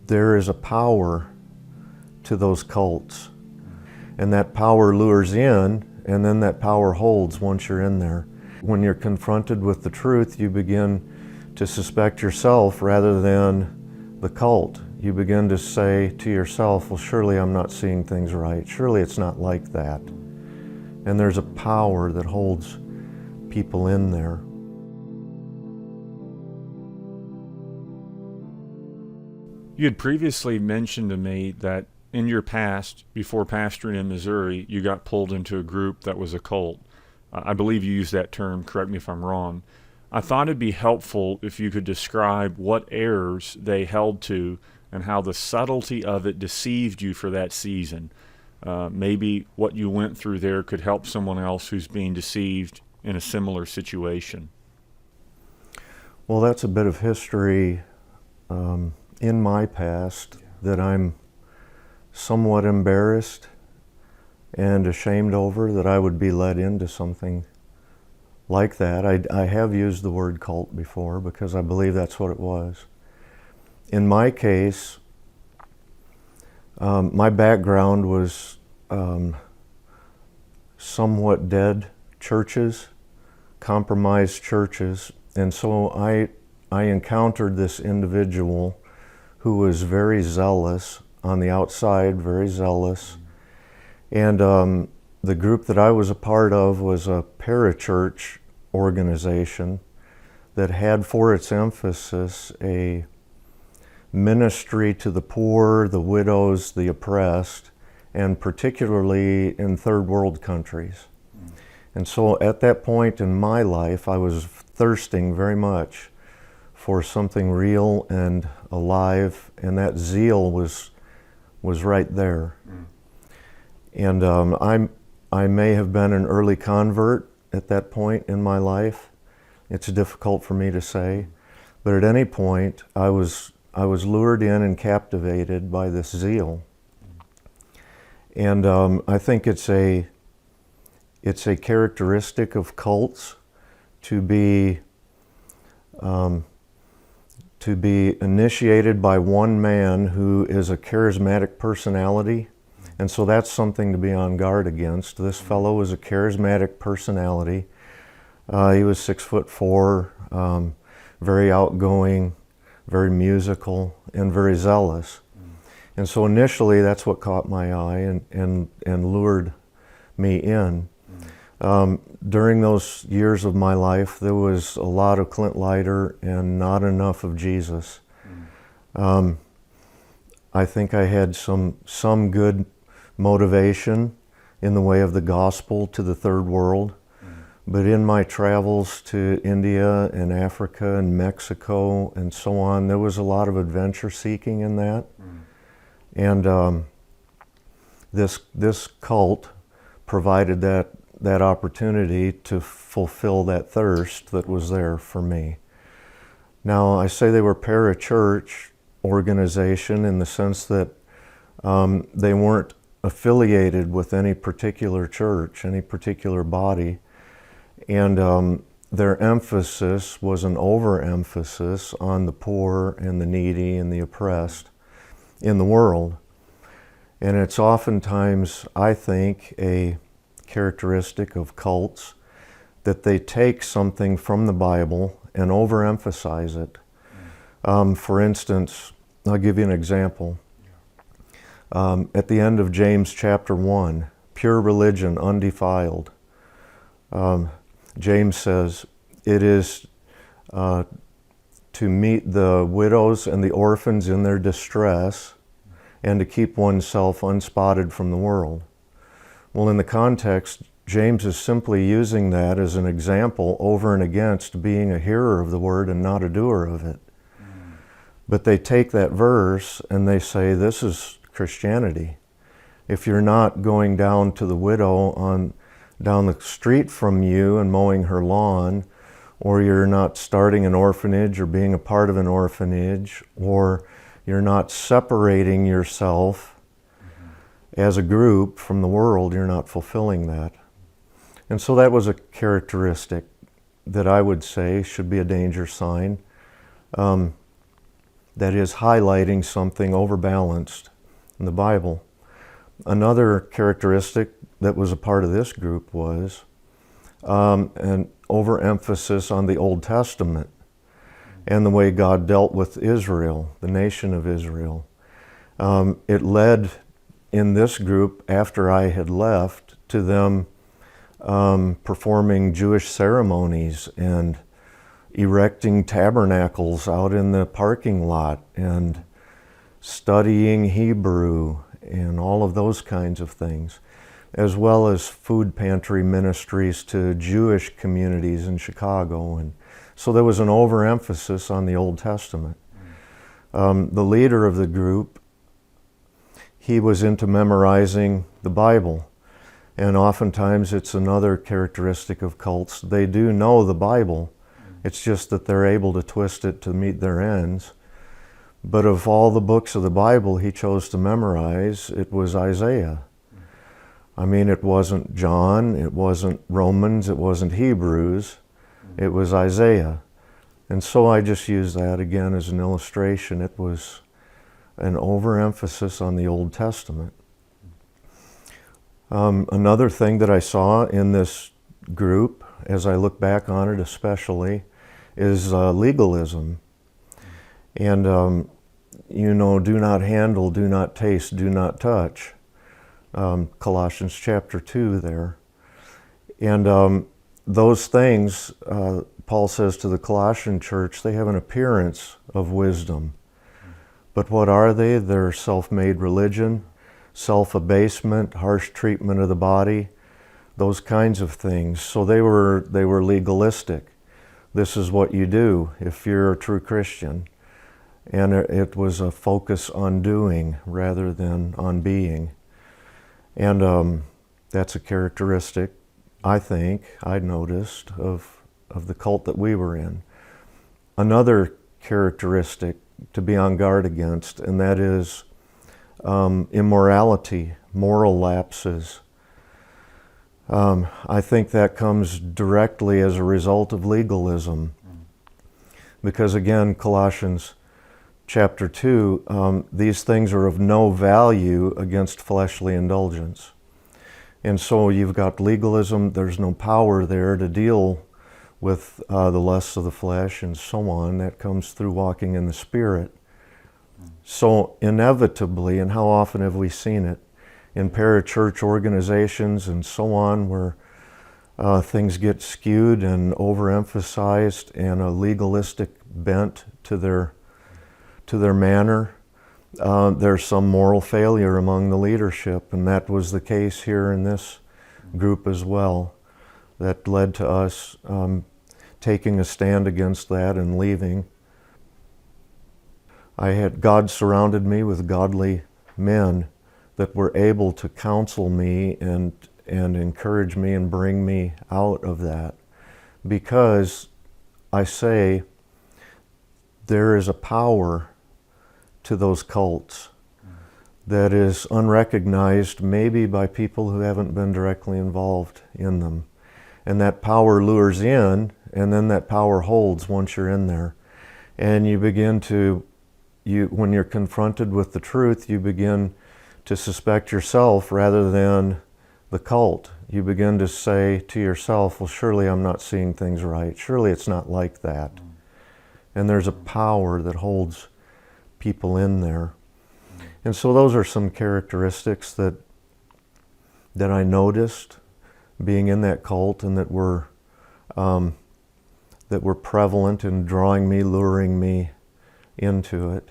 there is a power to those cults. And that power lures in, and then that power holds once you're in there. When you're confronted with the truth, you begin to suspect yourself rather than the cult. You begin to say to yourself, well, surely I'm not seeing things right. Surely it's not like that. And there's a power that holds people in there. You had previously mentioned to me that in your past, before pastoring in Missouri, you got pulled into a group that was a cult. I believe you used that term, correct me if I'm wrong. I thought it'd be helpful if you could describe what errors they held to and how the subtlety of it deceived you for that season. Maybe what you went through there could help someone else who's being deceived in a similar situation. Well, that's a bit of history in my past that I'm somewhat embarrassed and ashamed over, that I would be led into something like that. I have used the word cult before because I believe that's what it was. In my case, my background was somewhat dead churches, compromised churches, and so I encountered this individual who was very zealous on the outside, very zealous. And the group that I was a part of was a parachurch organization that had for its emphasis a ministry to the poor, the widows, the oppressed, and particularly in third world countries. And so at that point in my life, I was thirsting very much for something real and alive, and that zeal was right there. And I may have been an early convert at that point in my life. It's difficult for me to say, but at any point I was lured in and captivated by this zeal. And I think it's a characteristic of cults to be initiated by one man who is a charismatic personality. And so that's something to be on guard against. This fellow was a charismatic personality. He was 6'4", very outgoing, very musical, and very zealous. And so initially that's what caught my eye and lured me in. During those years of my life, there was a lot of Clint and not enough of Jesus. I think I had some good motivation in the way of the gospel to the third world. But in my travels to India and Africa and Mexico and so on, there was a lot of adventure seeking in that. And this cult provided that opportunity to fulfill that thirst that was there for me. Now, I say they were parachurch organization in the sense that they weren't affiliated with any particular church, any particular body, and their emphasis was an overemphasis on the poor and the needy and the oppressed in the world. And it's oftentimes, I think, a characteristic of cults that they take something from the Bible and overemphasize it. For instance, I'll give you an example. At the end of James chapter 1, pure religion, undefiled, James says, it is to meet the widows and the orphans in their distress and to keep oneself unspotted from the world. Well, in the context, James is simply using that as an example over and against being a hearer of the word and not a doer of it. But they take that verse and they say, this is Christianity. If you're not going down to the widow down the street from you and mowing her lawn, or you're not starting an orphanage or being a part of an orphanage, or you're not separating yourself as a group from the world, you're not fulfilling that. And so that was a characteristic that I would say should be a danger sign. that is highlighting something overbalanced in the Bible. Another characteristic that was a part of this group was an overemphasis on the Old Testament and the way God dealt with Israel, the nation of Israel. It led in this group, after I had left, to them performing Jewish ceremonies and erecting tabernacles out in the parking lot and studying Hebrew and all of those kinds of things, as well as food pantry ministries to Jewish communities in Chicago. And so there was an overemphasis on the Old Testament. The leader of the group, he was into memorizing the Bible. And oftentimes it's another characteristic of cults. They do know the Bible. It's just that they're able to twist it to meet their ends. But of all the books of the Bible he chose to memorize, it was Isaiah. I mean, it wasn't John, it wasn't Romans, it wasn't Hebrews, it was Isaiah. And so I just use that again as an illustration. It was an overemphasis on the Old Testament. Another thing that I saw in this group, as I look back on it especially, is legalism. And, do not handle, do not taste, do not touch. Colossians chapter 2 there. And those things, Paul says to the Colossian church, they have an appearance of wisdom. But what are they? They're self-made religion, self-abasement, harsh treatment of the body, those kinds of things. So they were legalistic. This is what you do if you're a true Christian. And it was a focus on doing rather than on being. And that's a characteristic, I think, I noticed of the cult that we were in. Another characteristic to be on guard against, and that is immorality, moral lapses. I think that comes directly as a result of legalism. Because again, Colossians chapter 2, these things are of no value against fleshly indulgence. And so you've got legalism, there's no power there to deal with the lusts of the flesh and so on. That comes through walking in the Spirit. So inevitably, and how often have we seen it, in parachurch organizations and so on, where things get skewed and overemphasized and a legalistic bent to their manner. There's some moral failure among the leadership, and that was the case here in this group as well. That led to us taking a stand against that and leaving. God surrounded me with godly men that were able to counsel me and encourage me and bring me out of that. Because I say there is a power to those cults that is unrecognized maybe by people who haven't been directly involved in them. And that power lures in, and then that power holds once you're in there. And you begin to, when you're confronted with the truth, you begin to suspect yourself rather than the cult. You begin to say to yourself, well, surely I'm not seeing things right. Surely it's not like that. And there's a power that holds people in there. And so those are some characteristics that I noticed being in that cult, and that were prevalent in drawing me, luring me into it.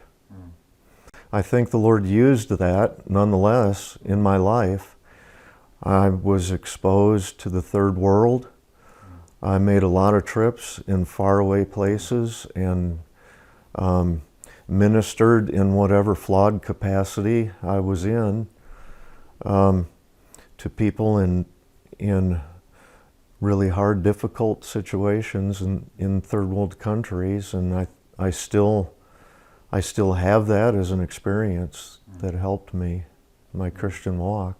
I think the Lord used that nonetheless in my life. I was exposed to the third world. I made a lot of trips in faraway places and ministered in whatever flawed capacity I was in to people in really hard, difficult situations in third world countries, and I still have that as an experience that helped me in my Christian walk.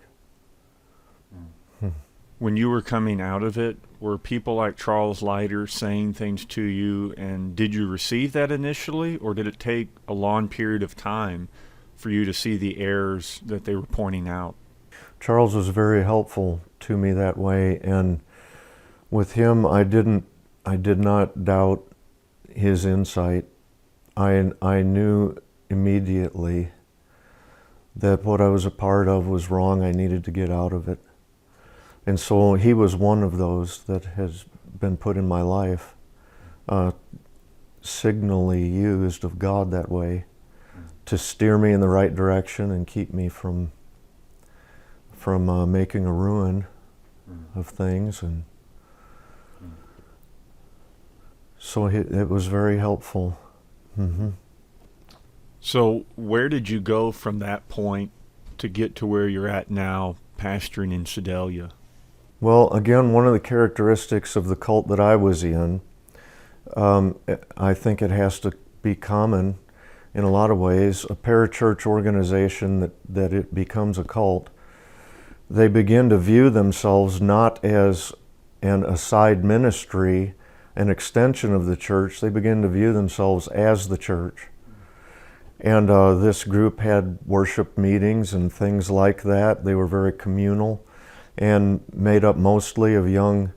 when you were coming out of it, were people like Charles Leiter saying things to you, and did you receive that initially, or did it take a long period of time for you to see the errors that they were pointing out? Charles was very helpful to me that way, and with him, I did not doubt his insight. I knew immediately that what I was a part of was wrong. I needed to get out of it. And so he was one of those that has been put in my life, signally used of God that way to steer me in the right direction and keep me from making a ruin of things. And so it was very helpful. Mm-hmm. So where did you go from that point to get to where you're at now, pastoring in Sedalia? Well, again, one of the characteristics of the cult that I was in, I think it has to be common in a lot of ways. A parachurch organization that it becomes a cult, they begin to view themselves not as an aside ministry, an extension of the church. They begin to view themselves as the church. And this group had worship meetings and things like that. They were very communal and made up mostly of young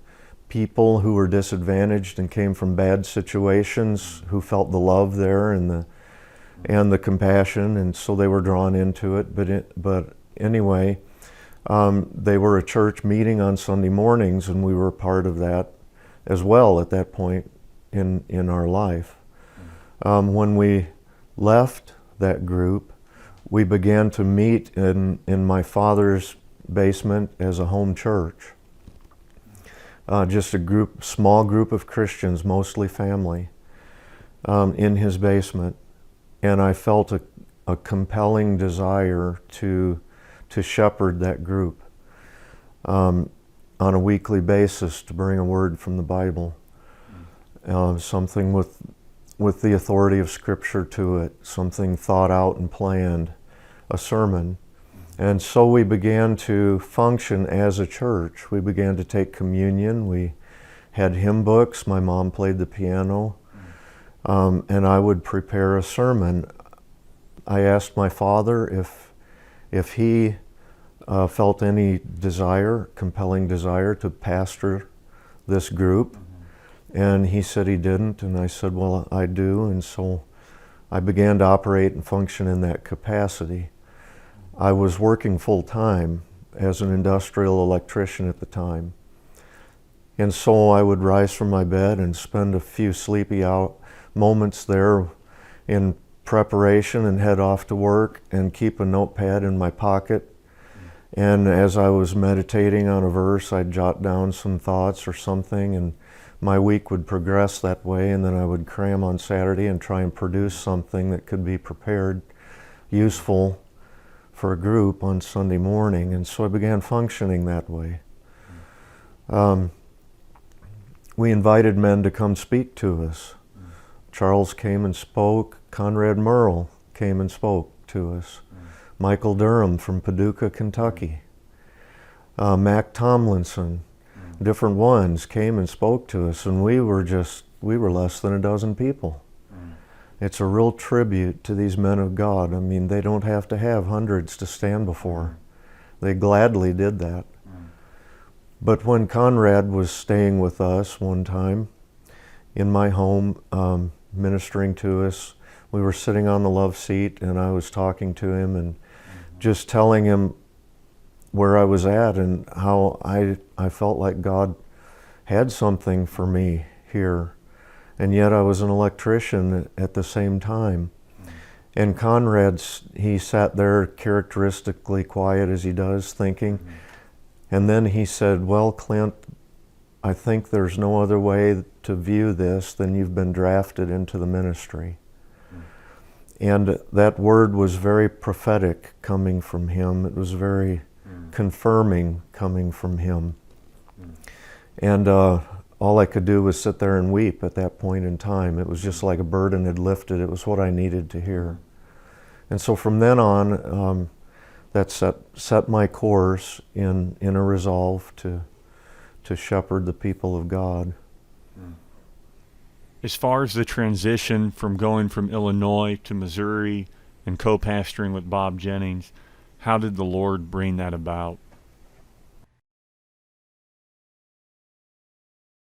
people who were disadvantaged and came from bad situations, who felt the love there and the compassion, and so they were drawn into it. But anyway, they were a church meeting on Sunday mornings, and we were part of that as well at that point in our life. When we left that group, we began to meet in my father's basement as a home church. Just a small group of Christians, mostly family, in his basement. And I felt a compelling desire to shepherd that group on a weekly basis, to bring a word from the Bible, something with the authority of Scripture to it, something thought out and planned, a sermon. And so we began to function as a church. We began to take communion. We had hymn books. My mom played the piano. And I would prepare a sermon. I asked my father if he felt any compelling desire to pastor this group. And he said he didn't, and I said, well, I do. And so I began to operate and function in that capacity. I was working full-time as an industrial electrician at the time. And so I would rise from my bed and spend a few sleepy moments there in preparation and head off to work and keep a notepad in my pocket. And as I was meditating on a verse, I'd jot down some thoughts or something, and my week would progress that way, and then I would cram on Saturday and try and produce something that could be prepared, useful for a group on Sunday morning. And so I began functioning that way. We invited men to come speak to us. Charles came and spoke. Conrad Merle came and spoke to us. Michael Durham from Paducah, Kentucky. Mac Tomlinson, different ones came and spoke to us, and we were less than a dozen people. It's a real tribute to these men of God. I mean, they don't have to have hundreds to stand before. They gladly did that. But when Conrad was staying with us one time in my home, ministering to us, we were sitting on the love seat, and I was talking to him and just telling him where I was at and how I felt like God had something for me here. And yet I was an electrician at the same time. And Conrad, he sat there characteristically quiet as he does, thinking. And then he said, well, Clint, I think there's no other way to view this than you've been drafted into the ministry. And that word was very prophetic coming from him. It was very confirming coming from him. And all I could do was sit there and weep at that point in time. It was just like a burden had lifted. It was what I needed to hear. And so from then on, that set my course in a resolve to shepherd the people of God. As far as the transition from going from Illinois to Missouri and co-pastoring with Bob Jennings, how did the Lord bring that about?